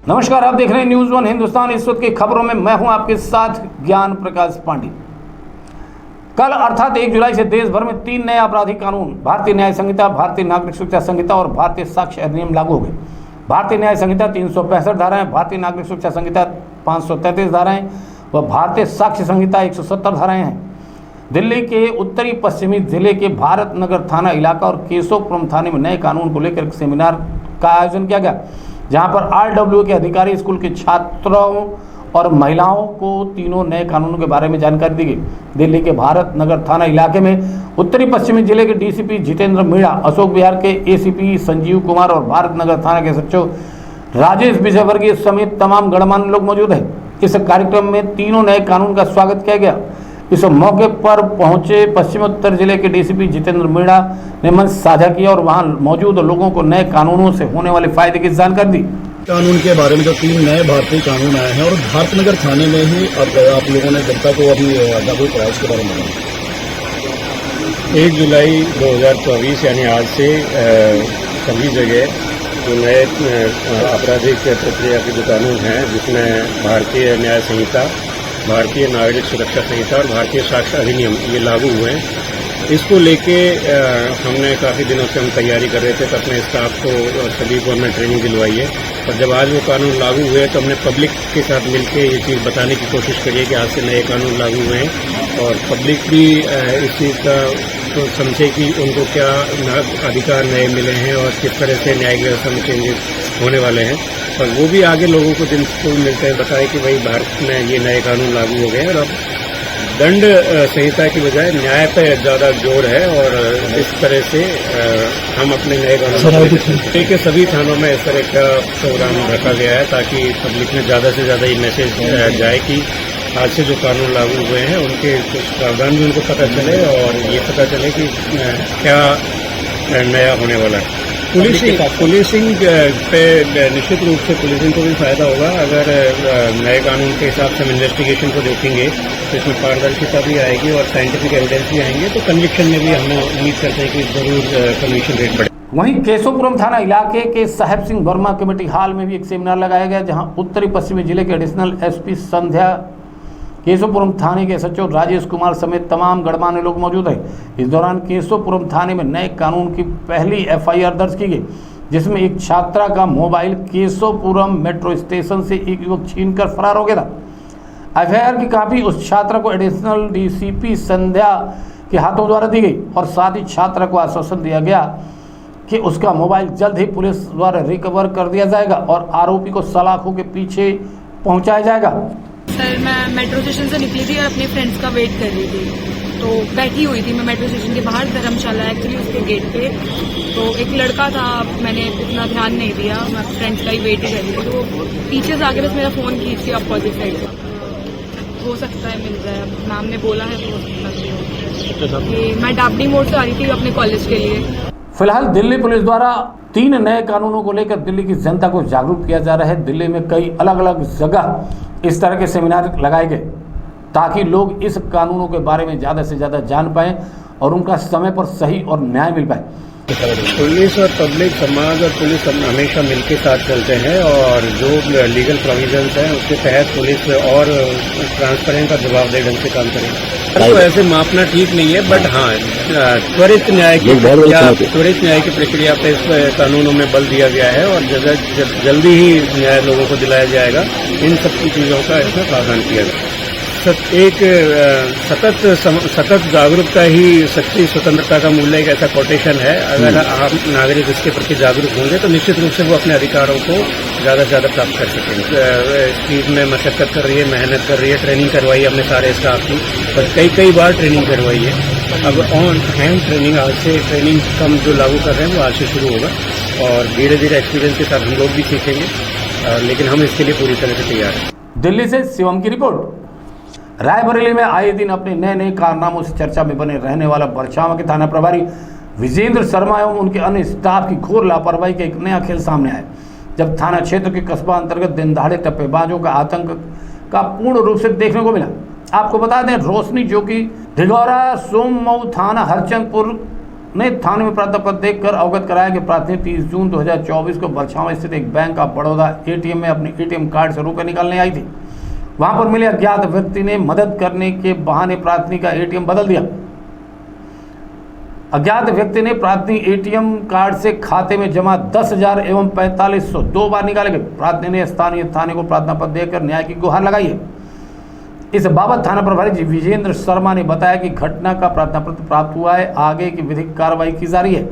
नमस्कार, आप देख रहे हैं न्यूज़ वन हिंदुस्तान। इस वक्त की खबरों में मैं हूं आपके साथ ज्ञान प्रकाश पांडे। कल अर्थात 1 जुलाई से देश भर में 3 नए आपराधिक कानून भारतीय न्याय संहिता, भारतीय नागरिक सुरक्षा संहिता और भारतीय साक्ष्य अधिनियम लागू हो गए। भारतीय न्याय संहिता 365 धाराएं, भारतीय नागरिक सुरक्षा संहिता 533 धाराएं व भारतीय साक्ष्य संहिता 170 धाराएं हैं। दिल्ली के उत्तरी पश्चिमी जिले के भारत नगर थाना इलाका और केशवपुरम थाने में नए कानून को लेकर एक सेमिनार का आयोजन किया गया, जहां पर RWA के अधिकारी स्कूल के छात्रों और महिलाओं को तीनों नए कानूनों के बारे में जानकारी दी गई। दिल्ली के भारत नगर थाना इलाके में उत्तरी पश्चिमी जिले के DCP जितेंद्र मीणा, अशोक विहार के ACP संजीव कुमार और भारत नगर थाना के सचिव राजेश विजयवर्गीय समेत तमाम गणमान्य लोग मौजूद हैं। इस कार्यक्रम में तीनों नए कानून का स्वागत किया गया। इस मौके पर पहुंचे पश्चिमोत्तर जिले के DCP जितेंद्र मीणा ने मंच साझा किया और वहां मौजूद लोगों को नए कानूनों से होने वाले फायदे की जानकारी दी। कानून के बारे में जो 3 नए भारतीय कानून आए हैं और भारतनगर थाने में ही आप लोगों ने जनता को अभी जागरूक कराया, इसके बारे में 1 जुलाई 2024 यानी आज से सभी जगह जो नए आपराधिक प्रक्रिया के जो कानून हैं, जिसमें भारतीय न्याय संहिता, भारतीय नागरिक सुरक्षा संहिता और भारतीय साक्ष्य अधिनियम ये लागू हुए हैं। इसको लेके हमने काफ़ी दिनों से हम तैयारी कर रहे थे, तो अपने स्टाफ को और सभी को हमने ट्रेनिंग दिलवाई है। और जब आज वो कानून लागू हुए तो हमने पब्लिक के साथ मिलकर ये चीज़ बताने की कोशिश करी है कि आज से नए कानून लागू हुए हैं और पब्लिक भी इस चीज़ का तो समझे कि उनको क्या अधिकार नए मिले हैं और किस तरह से न्यायिक व्यवस्था में चेंजेस होने वाले हैं। और वो भी आगे लोगों को जिनको मिलते हैं बताए कि भाई भारत में ये नए कानून लागू हो गए हैं और अब दंड संहिता की बजाय न्याय पर ज़्यादा जोर है। और इस तरह से हम अपने नए कानून के सभी थानों में इस तरह का प्रोग्राम रखा गया है ताकि पब्लिक में ज़्यादा से ज़्यादा ये मैसेज जाए कि आज से जो कानून लागू हुए हैं उनके कुछ प्रावधान भी उनको पता चले और ये पता चले कि क्या नया होने वाला है। पुलिसिंग पे निश्चित रूप से पुलिसिंग को भी फायदा होगा। अगर नए कानून के हिसाब से हम इन्वेस्टिगेशन को देखेंगे तो इसमें पारदर्शिता भी आएगी और साइंटिफिक एविडेंस भी आएंगे, तो कन्विक्शन में भी हम उम्मीद करते हैं कि जरूर कन्विक्शन रेट बढ़े। वहीं केशवपुरम थाना इलाके के साहेब सिंह वर्मा कमेटी हॉल में भी एक सेमिनार लगाया गया, जहां उत्तरी पश्चिमी जिले के एडिशनल SP संध्या, केशवपुरम थाने के सचिव राजेश कुमार समेत तमाम गणमान्य लोग मौजूद हैं। इस दौरान केशवपुरम थाने में नए कानून की पहली FIR दर्ज की गई, जिसमें एक छात्रा का मोबाइल केशवपुरम मेट्रो स्टेशन से एक युवक छीनकर फरार हो गया था। FIR की कॉपी उस छात्रा को एडिशनल DCP संध्या के हाथों द्वारा दी गई और साथ ही छात्रा को आश्वासन दिया गया कि उसका मोबाइल जल्द ही पुलिस द्वारा रिकवर कर दिया जाएगा और आरोपी को सलाखों के पीछे पहुंचाया जाएगा। सर, मैं मेट्रो स्टेशन से निकली थी और अपने फ्रेंड्स का वेट कर रही थी, तो बैठी हुई थी मैं मेट्रो स्टेशन के बाहर, धर्मशाला एक्चुअली उसके गेट पे। तो एक लड़का था, मैंने इतना ध्यान नहीं दिया, मैं फ्रेंड्स का ही वेट ही कर रही थी, तो पीछे से आके बस मेरा फ़ोन खींच के अपोजिट साइड से हो सकता है मिल जाए। मैम ने बोला है तो हो सकता है। मैं डाबडी मोड़ से आ रही थी अपने कॉलेज के लिए। फिलहाल दिल्ली पुलिस द्वारा 3 नए कानूनों को लेकर दिल्ली की जनता को जागरूक किया जा रहा है। दिल्ली में कई अलग अलग जगह इस तरह के सेमिनार लगाए गए ताकि लोग इस कानूनों के बारे में ज़्यादा से ज़्यादा जान पाएं और उनका समय पर सही और न्याय मिल पाए। पुलिस और पब्लिक, समाज और पुलिस हमेशा मिलकर साथ चलते हैं और जो लीगल प्रोविजंस हैं उसके तहत पुलिस और ट्रांसपेरेंट और जवाबदेह ढंग से काम करेगी। तो ऐसे मापना ठीक नहीं है, बट हाँ, त्वरित न्याय की प्रक्रिया पे इस कानूनों में बल दिया गया है और जल्दी ही न्याय लोगों को दिलाया जाएगा। इन सब की चीज़ों का इसमें प्रावधान किया गया। एक सतत जागरूकता ही सच्ची स्वतंत्रता का मूल्य, एक ऐसा कोटेशन है। अगर आप नागरिक इसके प्रति जागरूक होंगे तो निश्चित रूप से वो अपने अधिकारों को ज़्यादा से ज़्यादा प्राप्त कर सकेंगे। इस चीज़ में मशक्कत कर रही है, मेहनत कर रही है, ट्रेनिंग करवाई है हमने सारे स्टाफ की, और कई बार ट्रेनिंग करवाई है। अब ऑन हैंड ट्रेनिंग, आज से ट्रेनिंग कम जो लागू कर रहे हैं वो आज से शुरू होगा और धीरे धीरे एक्सपीरियंस के साथ हम लोग भी सीखेंगे, लेकिन हम इसके लिए पूरी तरह से तैयार हैं। दिल्ली से शिवम की रिपोर्ट। रायबरेली में आए दिन अपने नए नए कारनामों से चर्चा में बने रहने वाला बरछावा के थाना प्रभारी विजेंद्र शर्मा एवं उनके अन्य स्टाफ की घोर लापरवाही का एक नया खेल सामने आया, जब थाना क्षेत्र के कस्बा अंतर्गत दिन दहाड़े टप्पेबाजों का आतंक का पूर्ण रूप से देखने को मिला। आपको बता दें, रोशनी जो कि ढिगौरा सोमऊ थाना हरचंदपुर ने थाने में प्रार्थना देखकर अवगत कराया कि प्रार्थना 30 जून 2024 को बरछावा स्थित एक बैंक ऑफ बड़ौदा एटीएम में अपने एटीएम कार्ड से रुपए निकालने आई थी। वहां पर मिले अज्ञात व्यक्ति ने मदद करने के बहाने प्रार्थना का एटीएम बदल दिया। अज्ञात व्यक्ति ने प्रार्थना एटीएम कार्ड से खाते में जमा 10,000 एवं 4500 दो बार निकाले गए। प्रार्थना ने स्थानीय थाने को प्रार्थना पत्र देकर न्याय की गुहार लगाई है। इस बाबत थाना प्रभारी विजेंद्र शर्मा ने बताया कि घटना का प्रार्थना पत्र प्राप्त हुआ है, आगे की विधिक कार्रवाई की जा रही है।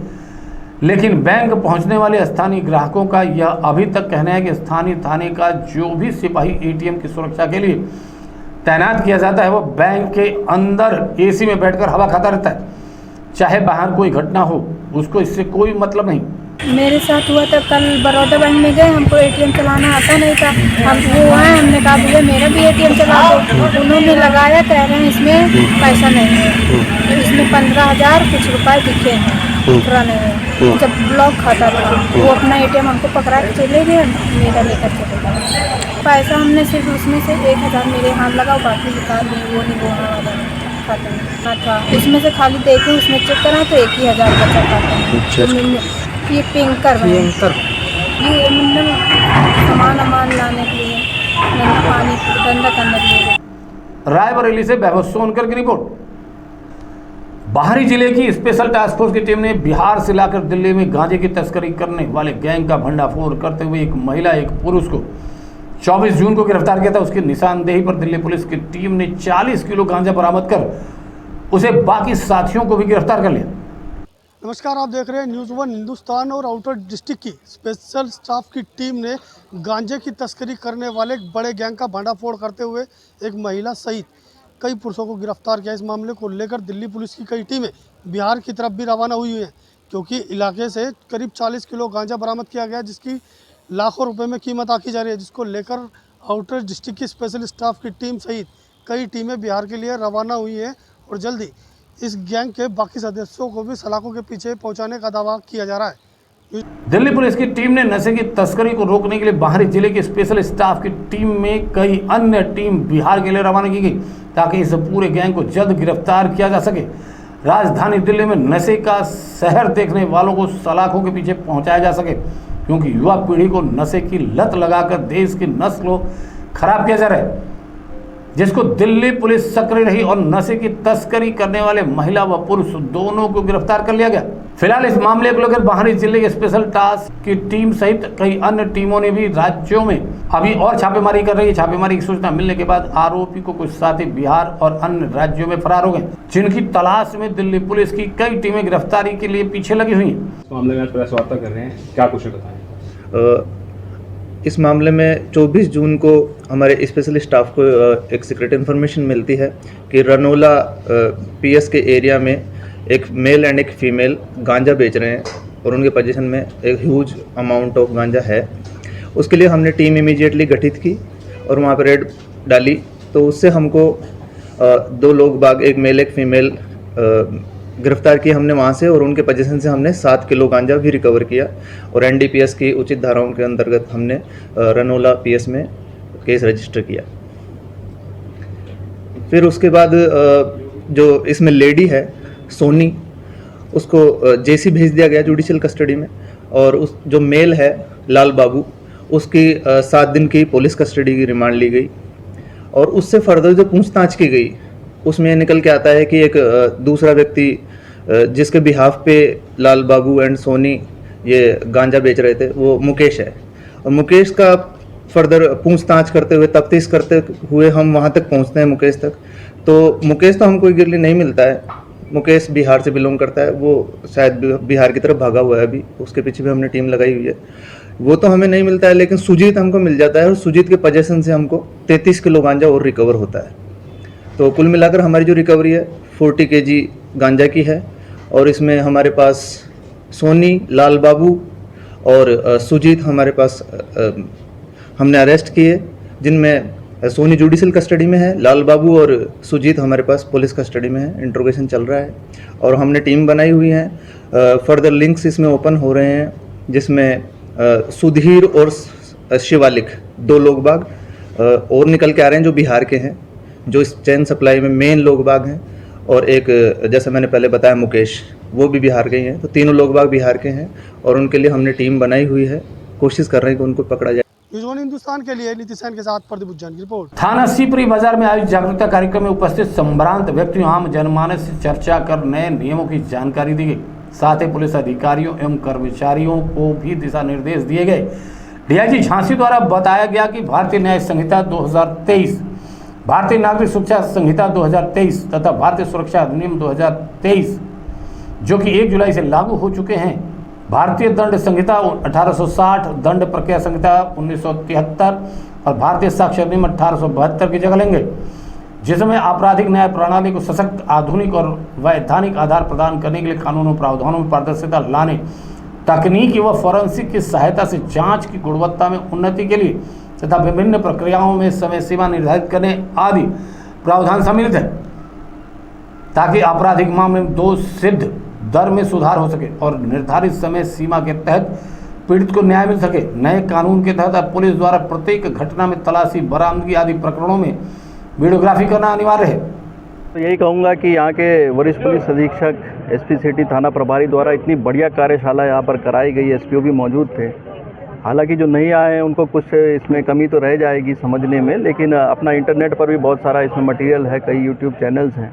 लेकिन बैंक पहुंचने वाले स्थानीय ग्राहकों का यह अभी तक कहना है कि स्थानीय थाने का जो भी सिपाही एटीएम की सुरक्षा के लिए तैनात किया जाता है वो बैंक के अंदर एसी में बैठकर हवा खाता रहता है, चाहे बाहर कोई घटना हो, उसको इससे कोई मतलब नहीं। मेरे साथ हुआ था कल बड़ौदा बैंक में गए, हमको एटीएम चलाना आता नहीं था। हम वो आए, हमने कहा भैया मेरा भी एटीएम चला दो। उन्होंने लगाया, कह रहे हैं इसमें पैसा नहीं है, इसमें 15,000 कुछ रुपए दिखे हैं, पूरा नहीं है। जब ब्लॉक खाता था वो अपना एटीएम हमको पकड़ा के चले गए, मेरा लेकर चले गए। पैसा हमने सिर्फ उसमें से 1,000 मेरे हाथ लगा, बाकी निकाल दी, वो नहीं बोलने वाला खाता नहीं था। उसमें से खाली देखे, उसमें चेक करा तो 1,000 बचा खाता। ये पिंकर ये मतलब सामान लाने के लिए, गंदा पानी गंदा करने के लिए। रायबरेली से वैभव सोनकर की रिपोर्ट। बाहरी जिले की स्पेशल टास्क फोर्स की टीम ने बिहार से लाकर दिल्ली में गांजे की तस्करी करने वाले गैंग का भंडाफोड़ करते हुए एक महिला एक पुरुष को 24 जून को गिरफ्तार किया था। उसकी निशानदेही पर दिल्ली पुलिस की टीम ने 40 किलो गांजा बरामद कर उसे बाकी साथियों को भी गिरफ्तार कर लिया। नमस्कार, आप देख रहे हैं न्यूज़ 1 हिंदुस्तान और आउटर डिस्ट्रिक्ट की स्पेशल स्टाफ की टीम ने गांजे की तस्करी करने वाले एक बड़े गैंग का भंडाफोड़ करते हुए एक महिला सहित कई पुरुषों को गिरफ्तार किया। इस मामले को लेकर दिल्ली पुलिस की कई टीमें बिहार की तरफ भी रवाना हुई हैं, क्योंकि इलाके से करीब 40 किलो गांजा बरामद किया गया, जिसकी लाखों रुपये में कीमत आकी जा रही है, जिसको लेकर आउटर डिस्ट्रिक्ट की स्पेशल स्टाफ की टीम सहित कई टीमें बिहार के लिए रवाना हुई हैं और जल्दी इस गैंग के बाकी सदस्यों को भी सलाखों के पीछे पहुंचाने का दावा किया जा रहा है। दिल्ली पुलिस की टीम ने नशे की तस्करी को रोकने के लिए बाहरी जिले के स्पेशल स्टाफ की टीम में कई अन्य टीम बिहार के लिए रवाना की गई, ताकि इस पूरे गैंग को जल्द गिरफ्तार किया जा सके। राजधानी दिल्ली में नशे का शहर देखने वालों को सलाखों के पीछे पहुंचाया जा सके, क्योंकि युवा पीढ़ी को नशे की लत लगाकर देश की नस्ल को खराब किया जा रहा है, जिसको दिल्ली पुलिस सक्रिय रही और नशे की तस्करी करने वाले महिला व पुरुष दोनों को गिरफ्तार कर लिया गया। फिलहाल इस मामले को लेकर बाहरी जिले के स्पेशल टास्क की टीम सहित कई अन्य टीमों ने भी राज्यों में अभी और छापेमारी कर रही है। छापेमारी की सूचना मिलने के बाद आरोपी को कुछ साथी बिहार और अन्य राज्यों में फरार हो गए, जिनकी तलाश में दिल्ली पुलिस की कई टीमें गिरफ्तारी के लिए पीछे लगी हुई हैं। इस मामले में प्रेस वार्ता कर रहे हैं, क्या कुछ बताएं? इस मामले में 24 जून को हमारे स्पेशल स्टाफ को एक सीक्रेट इन्फॉर्मेशन मिलती है कि रनोला पीएस के एरिया में एक मेल एंड एक फीमेल गांजा बेच रहे हैं और उनके पोजीशन में एक ह्यूज अमाउंट ऑफ गांजा है। उसके लिए हमने टीम इमीडिएटली गठित की और वहाँ पर रेड डाली, तो उससे हमको 2 लोग बाग, एक मेल एक फीमेल गिरफ्तार किए हमने वहाँ से, और उनके पोजीशन से हमने 7 किलो गांजा भी रिकवर किया और एनडीपीएस की उचित धाराओं के अंतर्गत हमने रनोला पीएस में केस रजिस्टर किया। फिर उसके बाद जो इसमें लेडी है सोनी, उसको जेसी भेज दिया गया जुडिशियल कस्टडी में, और उस जो मेल है लाल बाबू, उसकी 7 दिन की पुलिस कस्टडी की रिमांड ली गई। और उससे फर्दर जो पूछताछ की गई उसमें निकल के आता है कि एक दूसरा व्यक्ति जिसके बिहाफ पे लाल बाबू एंड सोनी ये गांजा बेच रहे थे वो मुकेश है, और मुकेश का फर्दर पूछताछ करते हुए, तफ्तीश करते हुए हम वहाँ तक पहुँचते हैं मुकेश तक। तो मुकेश तो हमको ईगरली नहीं मिलता है, मुकेश बिहार से बिलोंग करता है, वो शायद बिहार की तरफ भागा हुआ है अभी, उसके पीछे भी हमने टीम लगाई हुई है, वो तो हमें नहीं मिलता है। लेकिन सुजीत हमको मिल जाता है और सुजीत के पोजीशन से हमको 33 किलो गांजा और रिकवर होता है। तो कुल मिलाकर हमारी जो रिकवरी है 40 kg गांजा की है, और इसमें हमारे पास सोनी, लाल बाबू और सुजीत हमारे पास हमने अरेस्ट किए, जिनमें सोनी जुडिशियल कस्टडी में है, लाल बाबू और सुजीत हमारे पास पुलिस कस्टडी में है, इंट्रोगेशन चल रहा है और हमने टीम बनाई हुई है। फर्दर लिंक्स इसमें ओपन हो रहे हैं, जिसमें सुधीर और शिवालिक 2 लोग बाग और निकल के आ रहे हैं जो बिहार के हैं, जो इस चैन सप्लाई में मेन लोग बाग हैं, और एक जैसे मैंने पहले बताया मुकेश, वो भी बिहार के ही हैं। तो तीनों लोग बाग बिहार के हैं और उनके लिए हमने टीम बनाई हुई है, कोशिश कर रहे हैं कि उनको पकड़ा जाए। न्यूज़ वन हिंदुस्तान के लिए नीतीश सैन के साथ प्रदीप उज्जैन की रिपोर्ट। थाना सीपरी बाजार में आयोजित जागरूकता कार्यक्रम में उपस्थित संभ्रांत व्यक्तियों आम जनमानस से चर्चा कर नए नियमों की जानकारी दी गई। साथ ही पुलिस अधिकारियों एवं कर्मचारियों को भी दिशा निर्देश दिए गए। डीआईजी झांसी द्वारा बताया गया कि भारतीय न्याय संहिता 2023, भारतीय नागरिक सुरक्षा संहिता 2023 तथा भारतीय सुरक्षा अधिनियम 2023 जो कि 1 जुलाई से लागू हो चुके हैं, भारतीय दंड संहिता 1860, दंड प्रक्रिया संहिता 1973 और भारतीय साक्ष्य अधिनियम 1872 की जगह लेंगे, जिसमें आपराधिक न्याय प्रणाली को सशक्त, आधुनिक और वैधानिक आधार प्रदान करने के लिए कानूनों प्रावधानों में पारदर्शिता लाने, तकनीकी व फॉरेंसिक की सहायता से जांच की गुणवत्ता में उन्नति के लिए तथा विभिन्न प्रक्रियाओं में समय सीमा निर्धारित करने आदि प्रावधान सम्मिलित है, ताकि आपराधिक मामले में दोष सिद्ध दर में सुधार हो सके और निर्धारित समय सीमा के तहत पीड़ित को न्याय मिल सके। नए कानून के तहत अब पुलिस द्वारा प्रत्येक घटना में तलाशी, बरामदगी आदि प्रकरणों में वीडियोग्राफी करना अनिवार्य है। तो यही कहूँगा कि यहाँ के वरिष्ठ पुलिस अधीक्षक एसपी सिटी थाना प्रभारी द्वारा इतनी बढ़िया कार्यशाला यहाँ पर कराई गई। एसपीओ भी मौजूद थे। हालांकि जो नहीं आए हैं उनको कुछ इसमें कमी तो रह जाएगी समझने में, लेकिन अपना इंटरनेट पर भी बहुत सारा इसमें मटेरियल है, कई यूट्यूब चैनल्स हैं,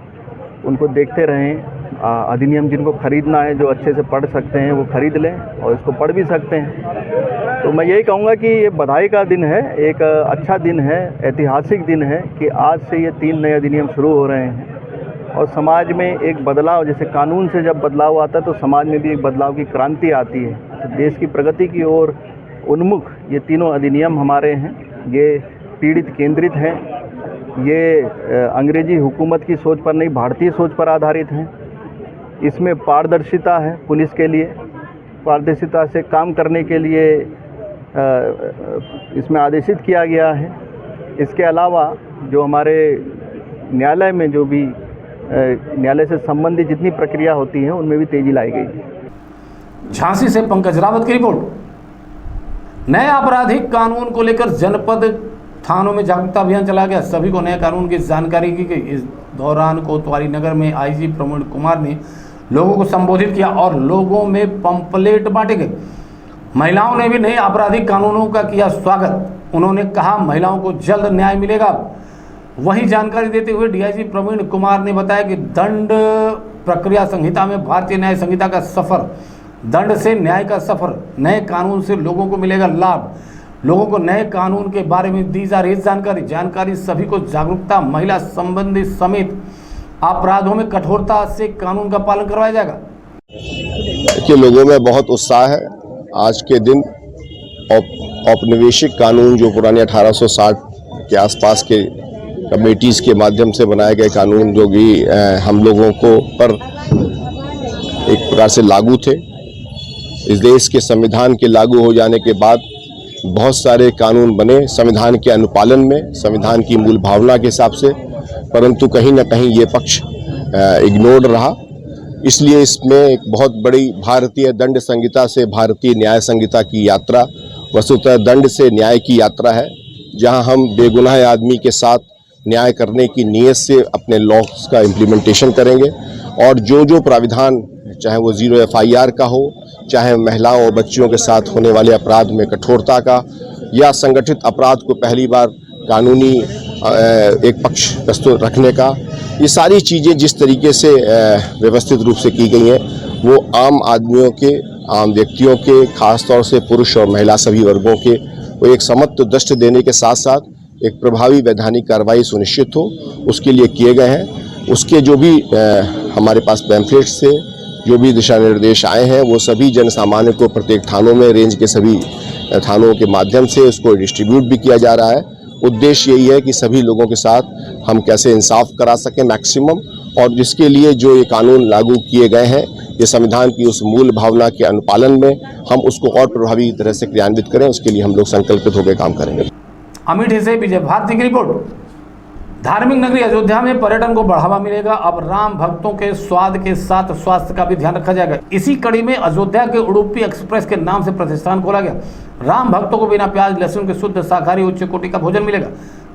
उनको देखते रहें। अधिनियम जिनको खरीदना है, जो अच्छे से पढ़ सकते हैं वो खरीद लें और इसको पढ़ भी सकते हैं। तो मैं यही कहूँगा कि ये बधाई का दिन है, एक अच्छा दिन है, ऐतिहासिक दिन है कि आज से ये 3 नए अधिनियम शुरू हो रहे हैं और समाज में एक बदलाव, जैसे कानून से जब बदलाव आता है तो समाज में भी एक बदलाव की क्रांति आती है। तो देश की प्रगति की ओर उन्मुख ये तीनों अधिनियम हमारे हैं। ये पीड़ित केंद्रित हैं, ये अंग्रेजी हुकूमत की सोच पर नहीं, भारतीय सोच पर आधारित हैं। इसमें पारदर्शिता है पुलिस के लिए, पारदर्शिता से काम करने के लिए इसमें आदेशित किया गया है। इसके अलावा जो हमारे न्यायालय में जो भी न्यायालय से संबंधित जितनी प्रक्रिया होती है उनमें भी तेजी लाई गई है। झांसी से पंकज रावत की रिपोर्ट। नए आपराधिक कानून को लेकर जनपद थानों में जागरूकता अभियान चलाया गया। सभी को नए कानून की जानकारी की गई। इस दौरान कोतवाली नगर में आईजी प्रवीण कुमार ने लोगों को संबोधित किया और लोगों में पंपलेट बांटे गए। महिलाओं ने भी नए आपराधिक कानूनों का किया स्वागत। उन्होंने कहा महिलाओं को जल्द न्याय मिलेगा। वहीं जानकारी देते हुए डीआईजी प्रवीण कुमार ने बताया कि दंड प्रक्रिया संहिता में भारतीय न्याय संहिता का सफर, दंड से न्याय का सफर, नए कानून से लोगों को मिलेगा लाभ। लोगों को नए कानून के बारे में दी जा रही जानकारी सभी को जागरूकता, महिला संबंधी समेत अपराधों में कठोरता से कानून का पालन करवाया जाएगा। के लोगों में बहुत उत्साह है। आज के दिन औपनिवेशिक कानून जो पुराने 1860 के आसपास के कमेटीज़ के माध्यम से बनाए गए कानून जो भी हम लोगों को पर एक प्रकार से लागू थे, इस देश के संविधान के लागू हो जाने के बाद बहुत सारे कानून बने संविधान के अनुपालन में, संविधान की मूल भावना के हिसाब से, परंतु कहीं न कहीं ये पक्ष इग्नोर्ड रहा। इसलिए इसमें एक बहुत बड़ी भारतीय दंड संहिता से भारतीय न्याय संहिता की यात्रा, वस्तुतः दंड से न्याय की यात्रा है, जहां हम बेगुनाह आदमी के साथ न्याय करने की नीयत से अपने लॉस का इम्प्लीमेंटेशन करेंगे और जो प्राविधान, चाहे वो 0 FIR का हो, चाहे महिलाओं और बच्चियों के साथ होने वाले अपराध में कठोरता का, या संगठित अपराध को पहली बार कानूनी एक पक्ष प्रस्तुत रखने का, ये सारी चीज़ें जिस तरीके से व्यवस्थित रूप से की गई हैं वो आम आदमियों के, आम व्यक्तियों के, खास तौर से पुरुष और महिला सभी वर्गों के वो एक समत्व दृष्टि देने के साथ साथ एक प्रभावी वैधानिक कार्रवाई सुनिश्चित हो, उसके लिए किए गए हैं। उसके जो भी हमारे पास पैम्फलेट्स से जो भी दिशा निर्देश आए हैं वो सभी जन सामान्य को प्रत्येक थानों में, रेंज के सभी थानों के माध्यम से उसको डिस्ट्रीब्यूट भी किया जा रहा है। उद्देश्य यही है कि सभी लोगों के साथ हम कैसे इंसाफ करा सकें मैक्सिमम, और जिसके लिए जो ये कानून लागू किए गए हैं ये संविधान की उस मूल भावना के अनुपालन में हम उसको और प्रभावी तरह से क्रियान्वित करें, उसके लिए हम लोग संकल्पित होकर काम करेंगे। अमेठी से विजय भारती की रिपोर्ट। धार्मिक नगरी अयोध्या में पर्यटन को बढ़ावा मिलेगा। अब राम भक्तों के स्वाद के साथ स्वास्थ्य का भी ध्यान रखा जाएगा। इसी कड़ी में अयोध्या के उडुपी एक्सप्रेस के नाम से प्रतिष्ठान खोला गया। राम भक्तों को बिना प्याज लहसुन के शुद्ध शाकाहारी उच्च कोटि का भोजन मिलेगा।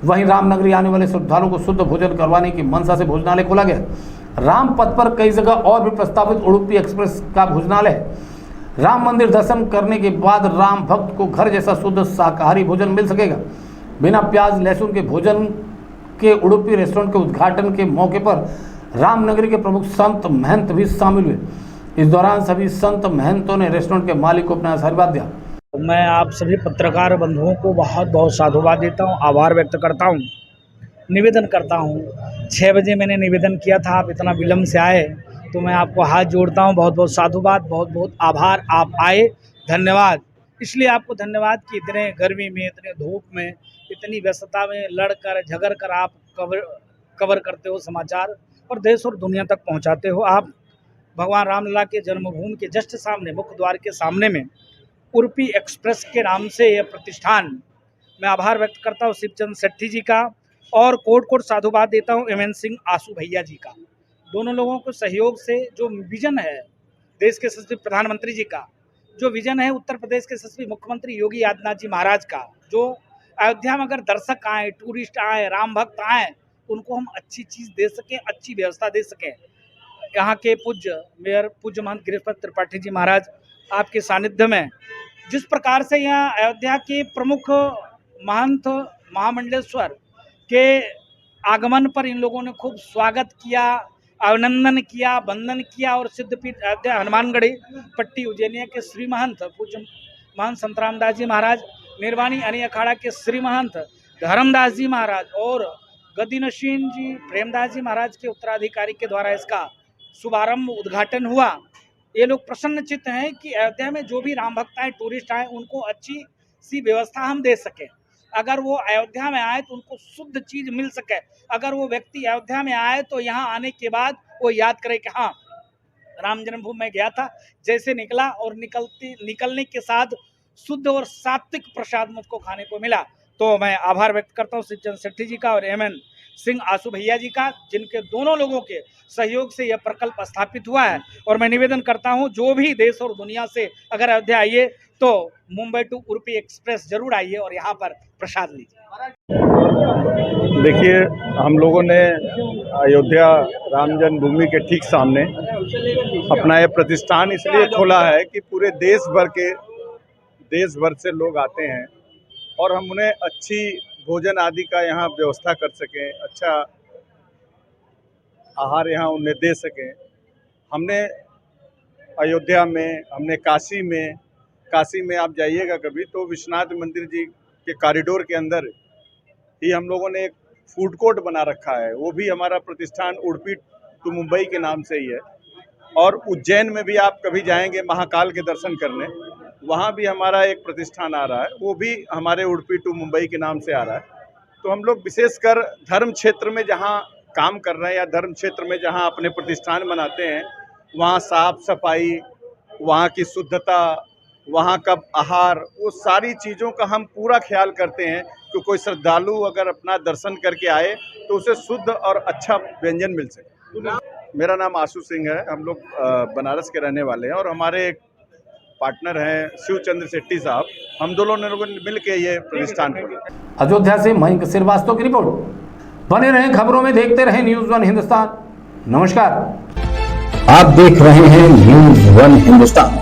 वहीं रामनगरी आने वाले श्रद्धालुओं को शुद्ध भोजन करवाने की मंशा से भोजनालय खोला गया। राम पथ पर कई जगह और भी प्रस्तावित उडुपी एक्सप्रेस का भोजनालय है। राम मंदिर दर्शन करने के बाद राम भक्त को घर जैसा शुद्ध शाकाहारी भोजन मिल सकेगा। बिना प्याज लहसुन के भोजन के उडुपी रेस्टोरेंट के उद्घाटन के मौके पर रामनगरी के प्रमुख संत महंत भी शामिल हुए। इस दौरान सभी संत महंतों ने रेस्टोरेंट के मालिक को अपना आशीर्वाद दिया। मैं आप सभी पत्रकार बंधुओं को बहुत बहुत साधुवाद देता हूँ, आभार व्यक्त करता हूँ, निवेदन करता हूँ। 6 बजे मैंने निवेदन किया था, आप इतना विलम्ब से आए तो मैं आपको हाथ जोड़ता हूँ। बहुत बहुत साधुवाद, बहुत बहुत आभार, आप आए, धन्यवाद। इसलिए आपको धन्यवाद कि इतने गर्मी में, इतने धूप में, इतनी व्यस्तता में लड़कर झगड़ कर आप कवर करते हो समाचार और देश और दुनिया तक पहुँचाते हो। आप भगवान रामलला के जन्मभूमि के जस्ट सामने, मुख्य द्वार के सामने में उडुपी एक्सप्रेस के नाम से यह प्रतिष्ठान, मैं आभार व्यक्त करता हूँ शिवचंद्र शेट्टी जी का और कोट साधुवाद देता हूँ एमएन सिंह आसू भैया जी का। दोनों लोगों को सहयोग से जो विजन है देश के यशस्वी प्रधानमंत्री जी का, जो विजन है उत्तर प्रदेश के यशस्वी मुख्यमंत्री योगी आदित्यनाथ जी महाराज का, जो अयोध्या में अगर दर्शक आए, टूरिस्ट आए, राम भक्त आए, उनको हम अच्छी चीज़ दे सकें, अच्छी व्यवस्था दे सकें। यहाँ के पूज्य मेयर पूज्य महंत गिरीशपत त्रिपाठी जी महाराज आपके सानिध्य में जिस प्रकार से यहाँ अयोध्या के प्रमुख महंत महामंडलेश्वर के आगमन पर इन लोगों ने खूब स्वागत किया, अभिनंदन किया, वंदन किया और सिद्धपीठ अयोध्या हनुमानगढ़ी पट्टी उज्जैनिया के श्री महंत पूज्य महंत संतराम दास जी महाराज, निर्वाणी अनी अखाड़ा के श्री महंत धर्मदास जी महाराज और गद्दी नशीन जी प्रेमदास जी महाराज के उत्तराधिकारी के द्वारा इसका शुभारंभ उद्घाटन हुआ। ये लोग प्रसन्नचित्त हैं कि अयोध्या में जो भी राम भक्त आए, टूरिस्ट आए, उनको अच्छी सी व्यवस्था हम दे सकें। अगर वो अयोध्या में आए तो उनको शुद्ध चीज़ मिल सके। अगर वो व्यक्ति अयोध्या में आए तो यहाँ आने के बाद वो याद करे कि हाँ, राम जन्मभूमि में गया था, जैसे निकला और निकलने के साथ शुद्ध और सात्विक प्रसाद मुझको खाने को मिला। तो मैं आभार व्यक्त करता हूँ शिवचंद्र शेट्टी जी का और एमएन सिंह आसू भैया जी का, जिनके दोनों लोगों के सहयोग से यह प्रकल्प स्थापित हुआ है। और मैं निवेदन करता हूं जो भी देश और दुनिया से अगर अयोध्या आइए तो मुंबई टू उडुपी एक्सप्रेस जरूर आइए और यहां पर प्रसाद लीजिए। देखिए, हम लोगों ने अयोध्या राम जन्मभूमि के ठीक सामने अपना ये प्रतिष्ठान इसलिए खोला है कि पूरे देश भर से लोग आते हैं और हम उन्हें अच्छी भोजन आदि का यहाँ व्यवस्था कर सकें, अच्छा आहार यहाँ उन्हें दे सकें। हमने अयोध्या में, हमने काशी में आप जाइएगा कभी तो विश्वनाथ मंदिर जी के कॉरिडोर के अंदर ही हम लोगों ने एक फूड कोर्ट बना रखा है। वो भी हमारा प्रतिष्ठान उडुपी टू मुंबई के नाम से ही है। और उज्जैन में भी आप कभी जाएंगे महाकाल के दर्शन करने, वहाँ भी हमारा एक प्रतिष्ठान आ रहा है, वो भी हमारे उडुपी टू मुंबई के नाम से आ रहा है। तो हम लोग विशेषकर धर्म क्षेत्र में जहाँ काम कर रहे हैं या धर्म क्षेत्र में जहाँ अपने प्रतिष्ठान बनाते हैं, वहाँ साफ सफाई, वहाँ की शुद्धता, वहाँ का आहार, वो सारी चीज़ों का हम पूरा ख्याल करते हैं कि कोई श्रद्धालु अगर अपना दर्शन करके आए तो उसे शुद्ध और अच्छा व्यंजन मिल सके। मेरा नाम आशु सिंह है, हम लोग बनारस के रहने वाले हैं और हमारे एक पार्टनर हैं शिवचंद्र शेट्टी साहब, हम दोनों लोगों ने मिल के ये प्रतिष्ठान खोला। अयोध्या से मयंक श्रीवास्तव की रिपोर्ट। बने रहें खबरों में, देखते रहें न्यूज़1 हिंदुस्तान। नमस्कार। आप देख रहे हैं न्यूज़1 हिंदुस्तान।